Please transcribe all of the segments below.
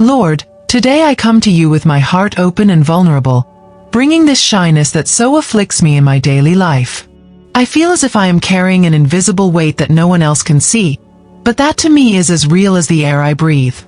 Lord, today I come to you with my heart open and vulnerable, bringing this shyness that so afflicts me in my daily life. I feel as if I am carrying an invisible weight that no one else can see, but that to me is as real as the air I breathe.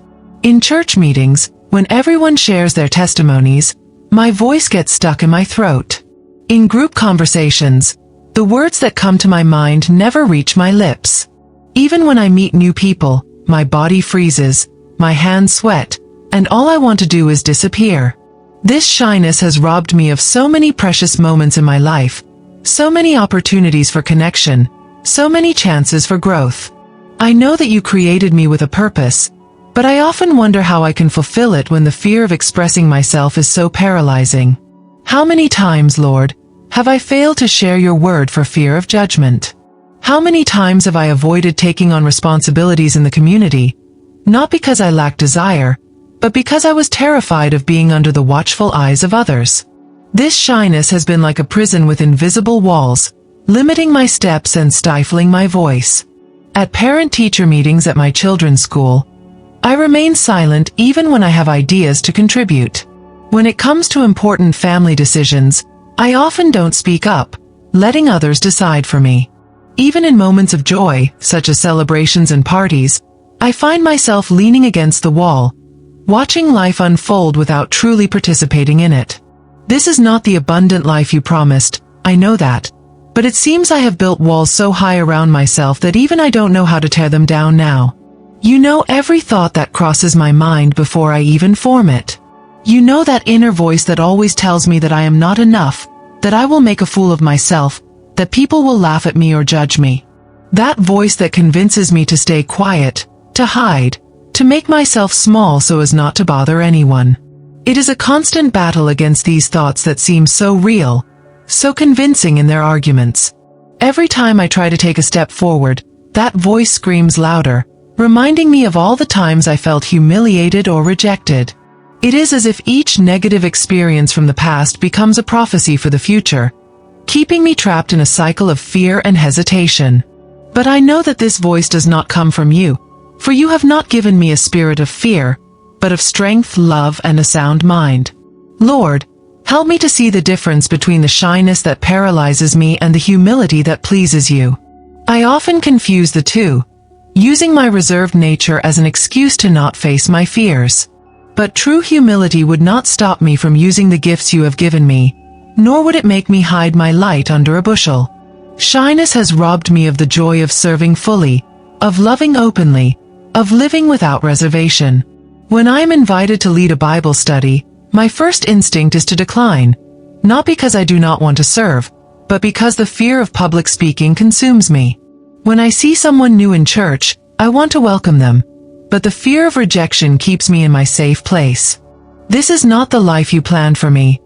In church meetings, when everyone shares their testimonies, my voice gets stuck in my throat. In group conversations, the words that come to my mind never reach my lips. Even when I meet new people, my body freezes, my hands sweat, and all I want to do is disappear. This shyness has robbed me of so many precious moments in my life, so many opportunities for connection, so many chances for growth. I know that you created me with a purpose, but I often wonder how I can fulfill it when the fear of expressing myself is so paralyzing. How many times, Lord, have I failed to share your word for fear of judgment? How many times have I avoided taking on responsibilities in the community, not because I lacked desire, but because I was terrified of being under the watchful eyes of others? This shyness has been like a prison with invisible walls, limiting my steps and stifling my voice. At parent-teacher meetings at my children's school, I remain silent even when I have ideas to contribute. When it comes to important family decisions, I often don't speak up, letting others decide for me. Even in moments of joy, such as celebrations and parties, I find myself leaning against the wall, watching life unfold without truly participating in it. This is not the abundant life you promised, I know that, but it seems I have built walls so high around myself that even I don't know how to tear them down now. You know every thought that crosses my mind before I even form it. You know that inner voice that always tells me that I am not enough, that I will make a fool of myself, that people will laugh at me or judge me. That voice that convinces me to stay quiet, to hide, to make myself small so as not to bother anyone. It is a constant battle against these thoughts that seem so real, so convincing in their arguments. Every time I try to take a step forward, that voice screams louder, reminding me of all the times I felt humiliated or rejected. It is as if each negative experience from the past becomes a prophecy for the future, keeping me trapped in a cycle of fear and hesitation. But I know that this voice does not come from you, for you have not given me a spirit of fear, but of strength, love, and a sound mind. Lord, help me to see the difference between the shyness that paralyzes me and the humility that pleases you. I often confuse the two, using my reserved nature as an excuse to not face my fears. But true humility would not stop me from using the gifts you have given me, nor would it make me hide my light under a bushel. Shyness has robbed me of the joy of serving fully, of loving openly, of living without reservation. When I am invited to lead a Bible study, my first instinct is to decline, not because I do not want to serve, but because the fear of public speaking consumes me. When I see someone new in church, I want to welcome them, but the fear of rejection keeps me in my safe place. This is not the life you planned for me.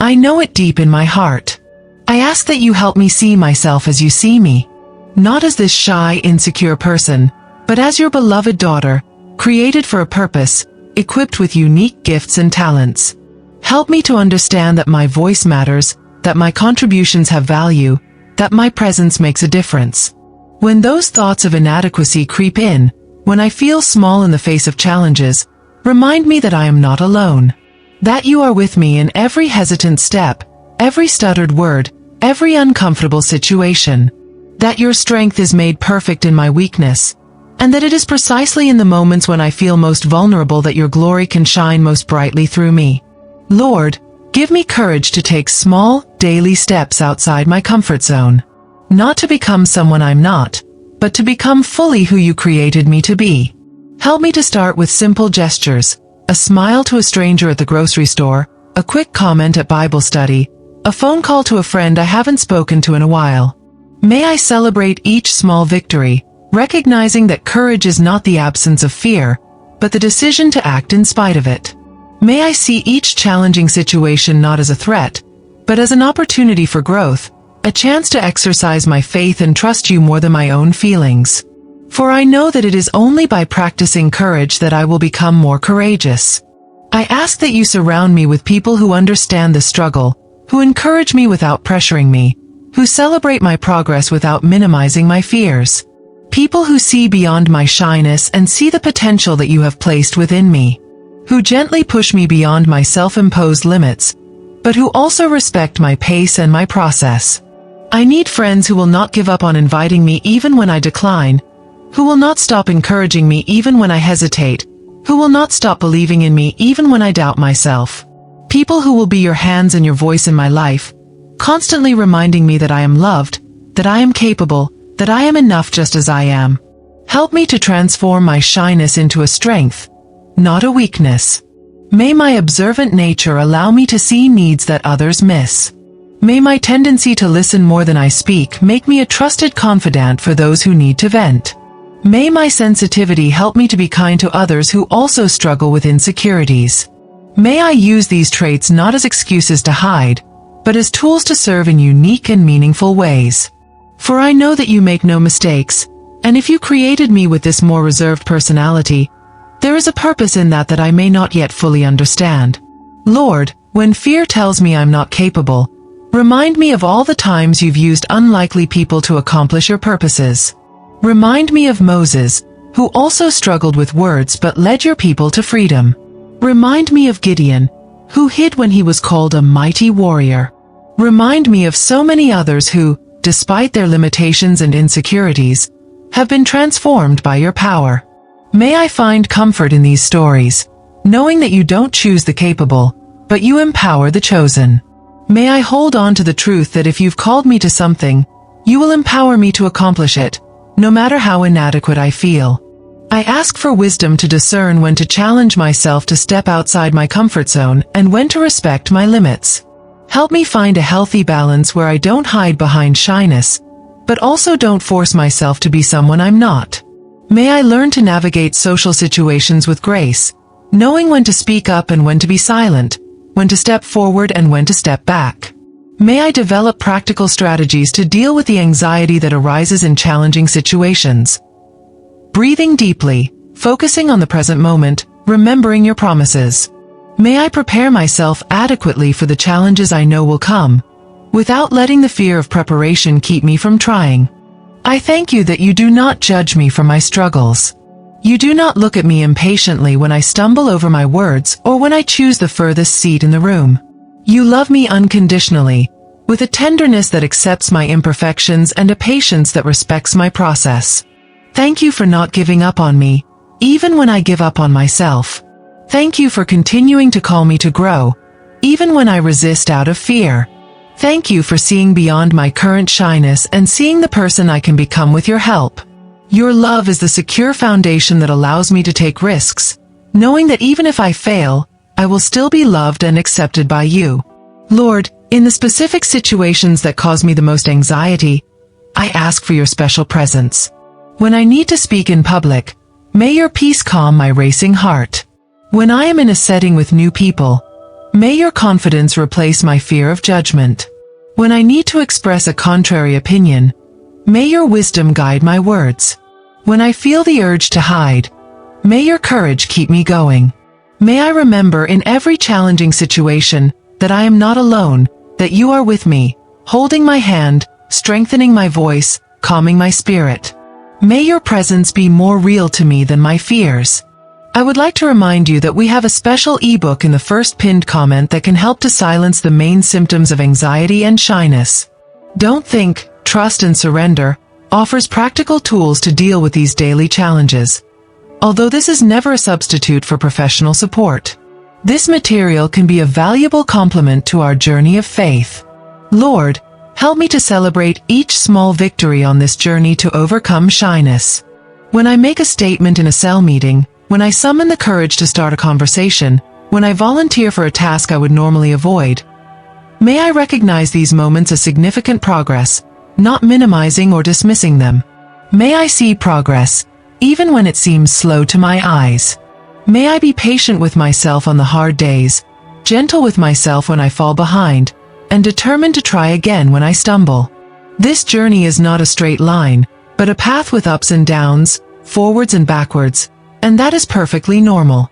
I know it deep in my heart. I ask that you help me see myself as you see me, not as this shy, insecure person, but as your beloved daughter, created for a purpose, equipped with unique gifts and talents. Help me to understand that my voice matters, that my contributions have value, that my presence makes a difference. When those thoughts of inadequacy creep in, when I feel small in the face of challenges, remind me that I am not alone. That you are with me in every hesitant step, every stuttered word, every uncomfortable situation. That your strength is made perfect in my weakness, and that it is precisely in the moments when I feel most vulnerable that your glory can shine most brightly through me. Lord, give me courage to take small, daily steps outside my comfort zone. Not to become someone I'm not, but to become fully who you created me to be. Help me to start with simple gestures, a smile to a stranger at the grocery store, a quick comment at Bible study, a phone call to a friend I haven't spoken to in a while. May I celebrate each small victory, recognizing that courage is not the absence of fear, but the decision to act in spite of it. May I see each challenging situation not as a threat, but as an opportunity for growth, a chance to exercise my faith and trust you more than my own feelings. For I know that it is only by practicing courage that I will become more courageous. I ask that you surround me with people who understand the struggle, who encourage me without pressuring me, who celebrate my progress without minimizing my fears. People who see beyond my shyness and see the potential that you have placed within me. who gently push me beyond my self-imposed limits, but who also respect my pace and my process. I need friends who will not give up on inviting me even when I decline, who will not stop encouraging me even when I hesitate, who will not stop believing in me even when I doubt myself. People who will be your hands and your voice in my life, constantly reminding me that I am loved, that I am capable, that I am enough just as I am. Help me to transform my shyness into a strength, not a weakness. May my observant nature allow me to see needs that others miss. May my tendency to listen more than I speak make me a trusted confidant for those who need to vent. May my sensitivity help me to be kind to others who also struggle with insecurities. May I use these traits not as excuses to hide, but as tools to serve in unique and meaningful ways. For I know that you make no mistakes, and if you created me with this more reserved personality, there is a purpose in that I may not yet fully understand. Lord, when fear tells me I'm not capable, remind me of all the times you've used unlikely people to accomplish your purposes. Remind me of Moses, who also struggled with words but led your people to freedom. Remind me of Gideon, who hid when he was called a mighty warrior. Remind me of so many others who, despite their limitations and insecurities, have been transformed by your power. May I find comfort in these stories, knowing that you don't choose the capable, but you empower the chosen. May I hold on to the truth that if you've called me to something, you will empower me to accomplish it, no matter how inadequate I feel. I ask for wisdom to discern when to challenge myself to step outside my comfort zone and when to respect my limits. Help me find a healthy balance where I don't hide behind shyness, but also don't force myself to be someone I'm not. May I learn to navigate social situations with grace, knowing when to speak up and when to be silent, when to step forward and when to step back. May I develop practical strategies to deal with the anxiety that arises in challenging situations. Breathing deeply, focusing on the present moment, remembering your promises. May I prepare myself adequately for the challenges I know will come, without letting the fear of preparation keep me from trying. I thank you that you do not judge me for my struggles. You do not look at me impatiently when I stumble over my words or when I choose the furthest seat in the room. You love me unconditionally, with a tenderness that accepts my imperfections and a patience that respects my process. Thank you for not giving up on me, even when I give up on myself. Thank you for continuing to call me to grow, even when I resist out of fear. Thank you for seeing beyond my current shyness and seeing the person I can become with your help. Your love is the secure foundation that allows me to take risks, knowing that even if I fail, I will still be loved and accepted by you. Lord, in the specific situations that cause me the most anxiety, I ask for your special presence. When I need to speak in public, may your peace calm my racing heart. When I am in a setting with new people, may your confidence replace my fear of judgment. When I need to express a contrary opinion, may your wisdom guide my words. When I feel the urge to hide, may your courage keep me going. May I remember in every challenging situation that I am not alone, that you are with me, holding my hand, strengthening my voice, calming my spirit. May your presence be more real to me than my fears. I would like to remind you that we have a special ebook in the first pinned comment that can help to silence the main symptoms of anxiety and shyness. Don't Think, Trust and Surrender offers practical tools to deal with these daily challenges. Although this is never a substitute for professional support, this material can be a valuable complement to our journey of faith. Lord, help me to celebrate each small victory on this journey to overcome shyness. When I make a statement in a cell meeting, when I summon the courage to start a conversation, when I volunteer for a task I would normally avoid, may I recognize these moments as significant progress, not minimizing or dismissing them. May I see progress, even when it seems slow to my eyes. May I be patient with myself on the hard days, gentle with myself when I fall behind, and determined to try again when I stumble. This journey is not a straight line, but a path with ups and downs, forwards and backwards, and that is perfectly normal.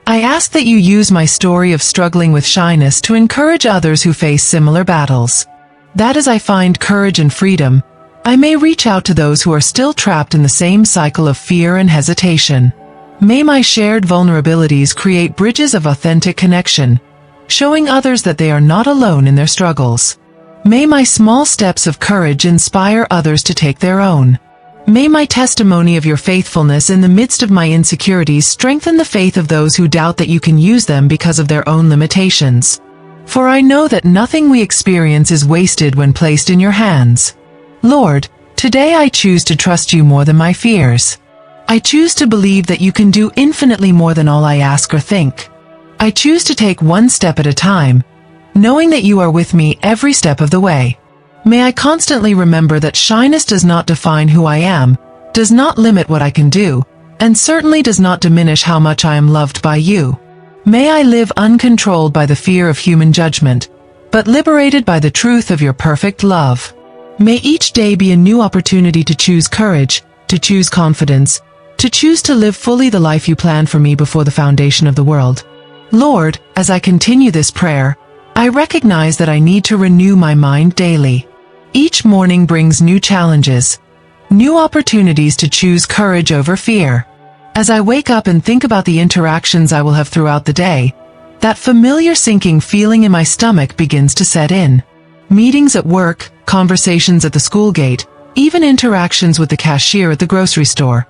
I ask that you use my story of struggling with shyness to encourage others who face similar battles. That as I find courage and freedom, I may reach out to those who are still trapped in the same cycle of fear and hesitation. May my shared vulnerabilities create bridges of authentic connection, showing others that they are not alone in their struggles. May my small steps of courage inspire others to take their own. May my testimony of your faithfulness in the midst of my insecurities strengthen the faith of those who doubt that you can use them because of their own limitations. For I know that nothing we experience is wasted when placed in your hands. Lord, today I choose to trust you more than my fears. I choose to believe that you can do infinitely more than all I ask or think. I choose to take one step at a time, knowing that you are with me every step of the way. May I constantly remember that shyness does not define who I am, does not limit what I can do, and certainly does not diminish how much I am loved by you. May I live uncontrolled by the fear of human judgment, but liberated by the truth of your perfect love. May each day be a new opportunity to choose courage, to choose confidence, to choose to live fully the life you planned for me before the foundation of the world. Lord, as I continue this prayer, I recognize that I need to renew my mind daily. Each morning brings new challenges, new opportunities to choose courage over fear. As I wake up and think about the interactions I will have throughout the day, that familiar sinking feeling in my stomach begins to set in. Meetings at work, conversations at the school gate, even interactions with the cashier at the grocery store.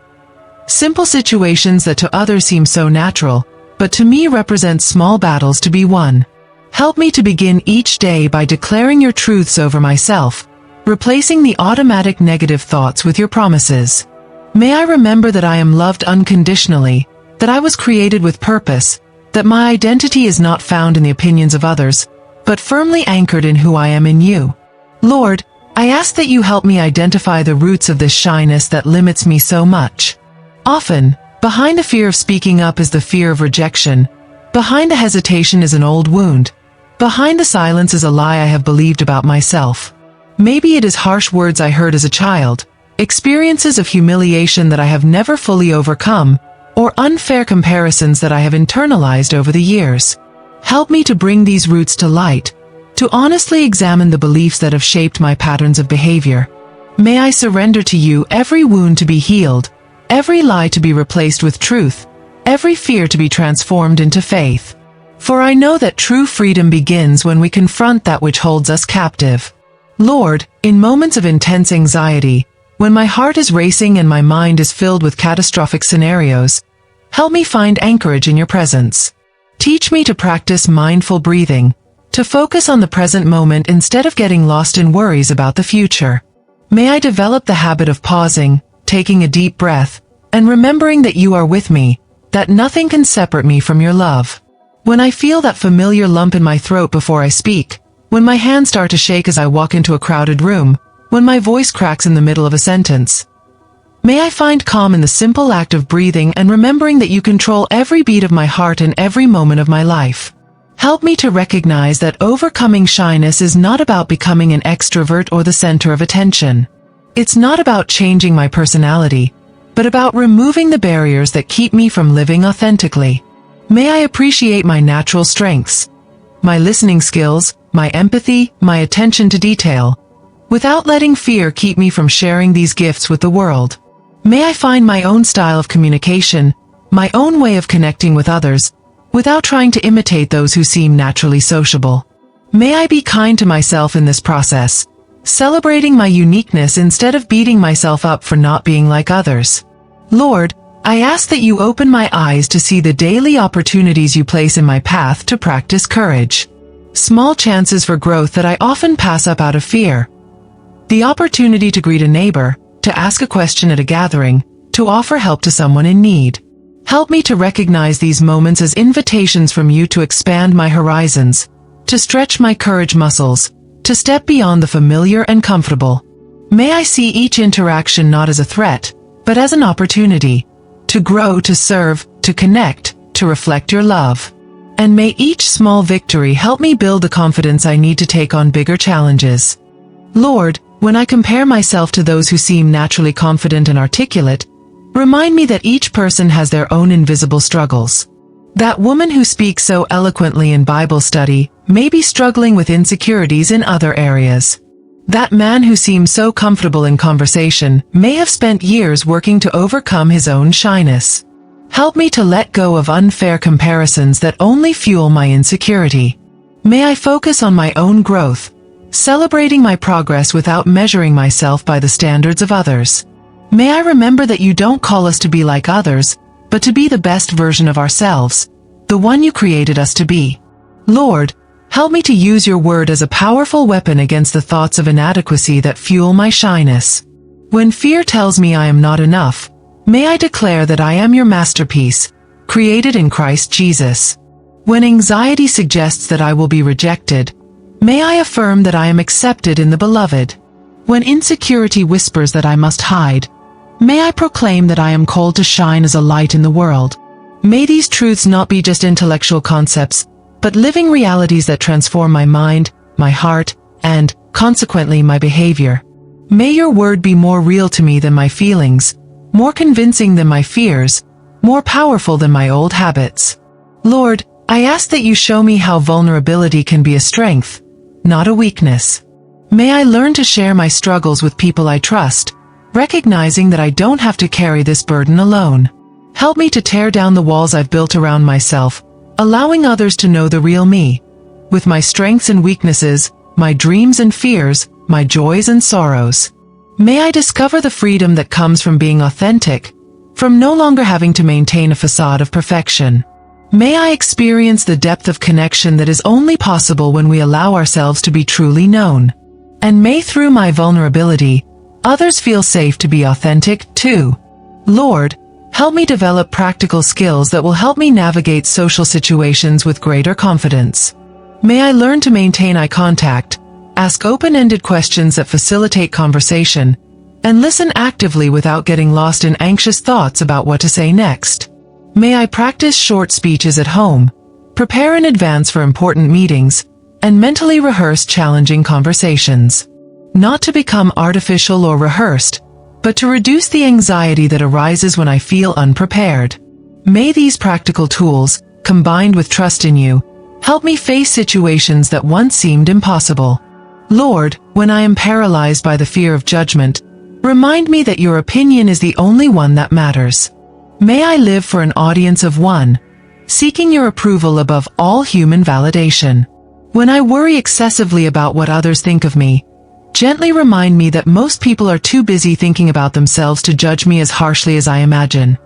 Simple situations that to others seem so natural, but to me represent small battles to be won. Help me to begin each day by declaring your truths over myself, replacing the automatic negative thoughts with your promises. May I remember that I am loved unconditionally, that I was created with purpose, that my identity is not found in the opinions of others, but firmly anchored in who I am in you. Lord, I ask that you help me identify the roots of this shyness that limits me so much. Often, behind the fear of speaking up is the fear of rejection. Behind the hesitation is an old wound. Behind the silence is a lie I have believed about myself. Maybe it is harsh words I heard as a child, experiences of humiliation that I have never fully overcome, or unfair comparisons that I have internalized over the years. Help me to bring these roots to light, to honestly examine the beliefs that have shaped my patterns of behavior. May I surrender to you every wound to be healed, every lie to be replaced with truth, every fear to be transformed into faith. For I know that true freedom begins when we confront that which holds us captive. Lord, in moments of intense anxiety, when my heart is racing and my mind is filled with catastrophic scenarios, help me find anchorage in your presence. Teach me to practice mindful breathing, to focus on the present moment instead of getting lost in worries about the future. May I develop the habit of pausing, taking a deep breath, and remembering that you are with me, that nothing can separate me from your love. When I feel that familiar lump in my throat before I speak, when my hands start to shake as I walk into a crowded room, when my voice cracks in the middle of a sentence, may I find calm in the simple act of breathing and remembering that you control every beat of my heart and every moment of my life. Help me to recognize that overcoming shyness is not about becoming an extrovert or the center of attention. It's not about changing my personality, but about removing the barriers that keep me from living authentically. May I appreciate my natural strengths, my listening skills, my empathy, my attention to detail, without letting fear keep me from sharing these gifts with the world. May I find my own style of communication, my own way of connecting with others, without trying to imitate those who seem naturally sociable. May I be kind to myself in this process, celebrating my uniqueness instead of beating myself up for not being like others. Lord, I ask that you open my eyes to see the daily opportunities you place in my path to practice courage. Small chances for growth that I often pass up out of fear. The opportunity to greet a neighbor, to ask a question at a gathering, to offer help to someone in need. Help me to recognize these moments as invitations from you to expand my horizons, to stretch my courage muscles, to step beyond the familiar and comfortable. May I see each interaction not as a threat, but as an opportunity, to grow, to serve, to connect, to reflect your love. And may each small victory help me build the confidence I need to take on bigger challenges. Lord, when I compare myself to those who seem naturally confident and articulate, remind me that each person has their own invisible struggles. That woman who speaks so eloquently in Bible study may be struggling with insecurities in other areas. That man who seems so comfortable in conversation may have spent years working to overcome his own shyness. Help me to let go of unfair comparisons that only fuel my insecurity. May I focus on my own growth, celebrating my progress without measuring myself by the standards of others. May I remember that you don't call us to be like others, but to be the best version of ourselves, the one you created us to be. Lord, help me to use your word as a powerful weapon against the thoughts of inadequacy that fuel my shyness. When fear tells me I am not enough, may I declare that I am your masterpiece, created in Christ Jesus. When anxiety suggests that I will be rejected, may I affirm that I am accepted in the Beloved. When insecurity whispers that I must hide, may I proclaim that I am called to shine as a light in the world. May these truths not be just intellectual concepts, but living realities that transform my mind, my heart, and, consequently, my behavior. May your word be more real to me than my feelings, more convincing than my fears, more powerful than my old habits. Lord, I ask that you show me how vulnerability can be a strength, not a weakness. May I learn to share my struggles with people I trust, recognizing that I don't have to carry this burden alone. Help me to tear down the walls I've built around myself, allowing others to know the real me, with my strengths and weaknesses, my dreams and fears, my joys and sorrows. May I discover the freedom that comes from being authentic, from no longer having to maintain a facade of perfection. May I experience the depth of connection that is only possible when we allow ourselves to be truly known. And may through my vulnerability, others feel safe to be authentic too. Lord, help me develop practical skills that will help me navigate social situations with greater confidence. May I learn to maintain eye contact, ask open-ended questions that facilitate conversation, and listen actively without getting lost in anxious thoughts about what to say next. May I practice short speeches at home, prepare in advance for important meetings, and mentally rehearse challenging conversations. Not to become artificial or rehearsed, but to reduce the anxiety that arises when I feel unprepared. May these practical tools, combined with trust in you, help me face situations that once seemed impossible. Lord, when I am paralyzed by the fear of judgment, remind me that your opinion is the only one that matters. May I live for an audience of one, seeking your approval above all human validation. When I worry excessively about what others think of me, gently remind me that most people are too busy thinking about themselves to judge me as harshly as I imagine.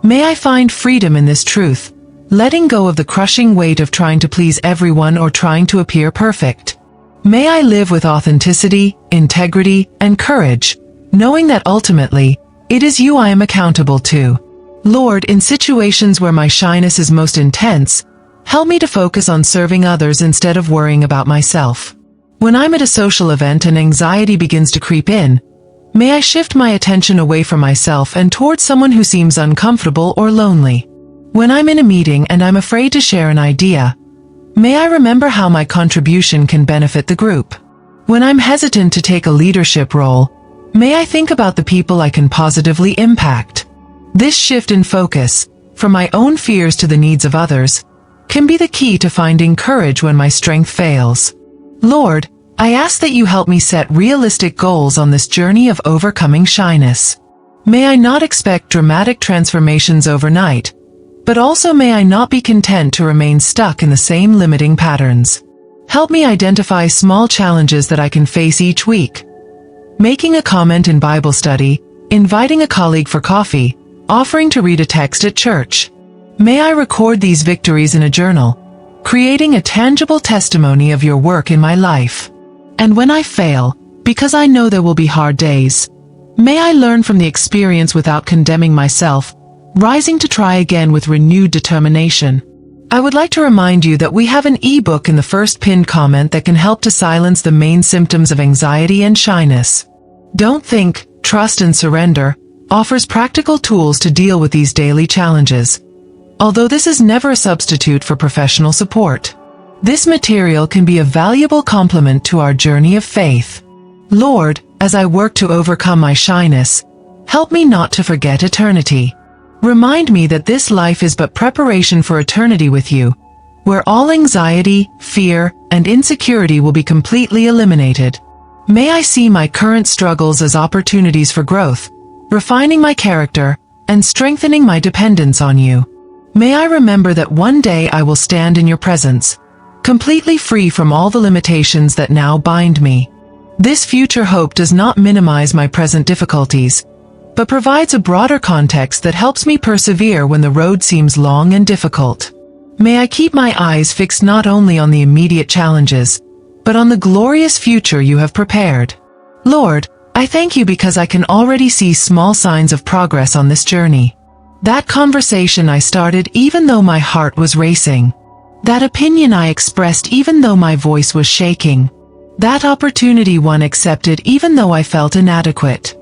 May I find freedom in this truth, letting go of the crushing weight of trying to please everyone or trying to appear perfect. May I live with authenticity, integrity, and courage, knowing that ultimately, it is you I am accountable to. Lord, in situations where my shyness is most intense, help me to focus on serving others instead of worrying about myself. When I'm at a social event and anxiety begins to creep in, may I shift my attention away from myself and towards someone who seems uncomfortable or lonely. When I'm in a meeting and I'm afraid to share an idea, may I remember how my contribution can benefit the group. When I'm hesitant to take a leadership role, may I think about the people I can positively impact. This shift in focus, from my own fears to the needs of others, can be the key to finding courage when my strength fails. Lord, I ask that you help me set realistic goals on this journey of overcoming shyness. May I not expect dramatic transformations overnight, but also may I not be content to remain stuck in the same limiting patterns. Help me identify small challenges that I can face each week. Making a comment in Bible study, inviting a colleague for coffee, offering to read a text at church. May I record these victories in a journal, creating a tangible testimony of your work in my life. And when I fail, because I know there will be hard days, may I learn from the experience without condemning myself, rising to try again with renewed determination. I would like to remind you that we have an ebook in the first pinned comment that can help to silence the main symptoms of anxiety and shyness. Don't Think, Trust and Surrender offers practical tools to deal with these daily challenges. Although this is never a substitute for professional support, this material can be a valuable complement to our journey of faith. Lord, as I work to overcome my shyness, help me not to forget eternity. Remind me that this life is but preparation for eternity with you, where all anxiety, fear, and insecurity will be completely eliminated. May I see my current struggles as opportunities for growth, refining my character, and strengthening my dependence on you. May I remember that one day I will stand in your presence, completely free from all the limitations that now bind me. This future hope does not minimize my present difficulties, but provides a broader context that helps me persevere when the road seems long and difficult. May I keep my eyes fixed not only on the immediate challenges, but on the glorious future you have prepared. Lord, I thank you because I can already see small signs of progress on this journey. That conversation I started even though my heart was racing. That opinion I expressed even though my voice was shaking. That opportunity one accepted even though I felt inadequate.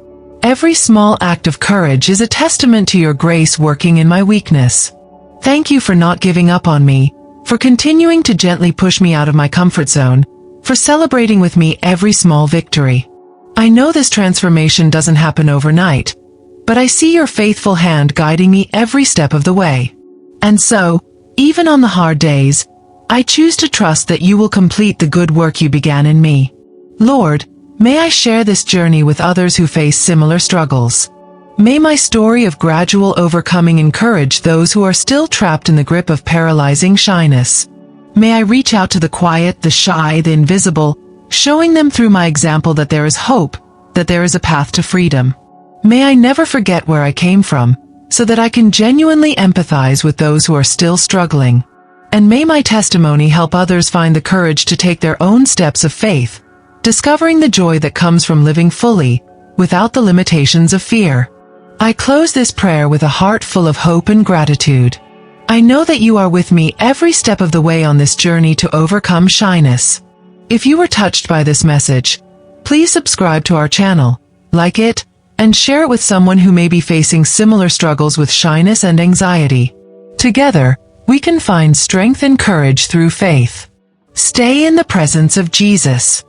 Every small act of courage is a testament to your grace working in my weakness. Thank you for not giving up on me, for continuing to gently push me out of my comfort zone, for celebrating with me every small victory. I know this transformation doesn't happen overnight, but I see your faithful hand guiding me every step of the way. And so, even on the hard days, I choose to trust that you will complete the good work you began in me. Lord, may I share this journey with others who face similar struggles. May my story of gradual overcoming encourage those who are still trapped in the grip of paralyzing shyness. May I reach out to the quiet, the shy, the invisible, showing them through my example that there is hope, that there is a path to freedom. May I never forget where I came from, so that I can genuinely empathize with those who are still struggling. And may my testimony help others find the courage to take their own steps of faith, discovering the joy that comes from living fully, without the limitations of fear. I close this prayer with a heart full of hope and gratitude. I know that you are with me every step of the way on this journey to overcome shyness. If you were touched by this message, please subscribe to our channel, like it, and share it with someone who may be facing similar struggles with shyness and anxiety. Together, we can find strength and courage through faith. Stay in the presence of Jesus.